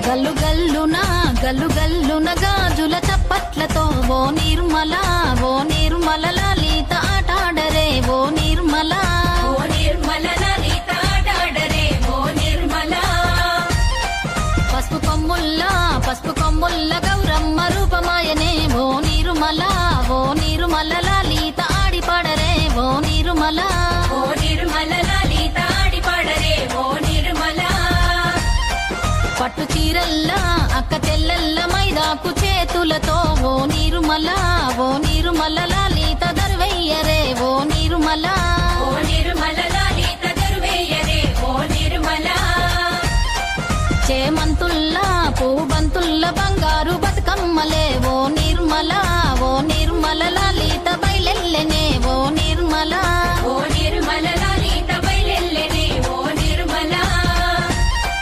గల్లు గల్లున గల్లు గల్లున గాజుల చప్పట్లతో ఓ నిర్మల లలిత ఆటాడరే ఓ నిర్మల లలిత ఆటాడరే ఓ నిర్మల. పసుపు కొమ్ముల్ల గౌరమ్మ రూపమాయనే ఓ నిర్మల లలిత ఆడిపాడరే ఓ నిర్మల లలిత ఆడిపాడరే ఓ నిర్మల. పట్టు చీరల్లా అక్క చెల్లెల్ల మైదాకు చేతులతో ఓ నిర్మల లలిత దర్వయ్యరే ఓ నిర్మల లలిత దర్వేయరే ఓ నిర్మల. చేమంతుల్లా పూబంతుల్ల బంగారు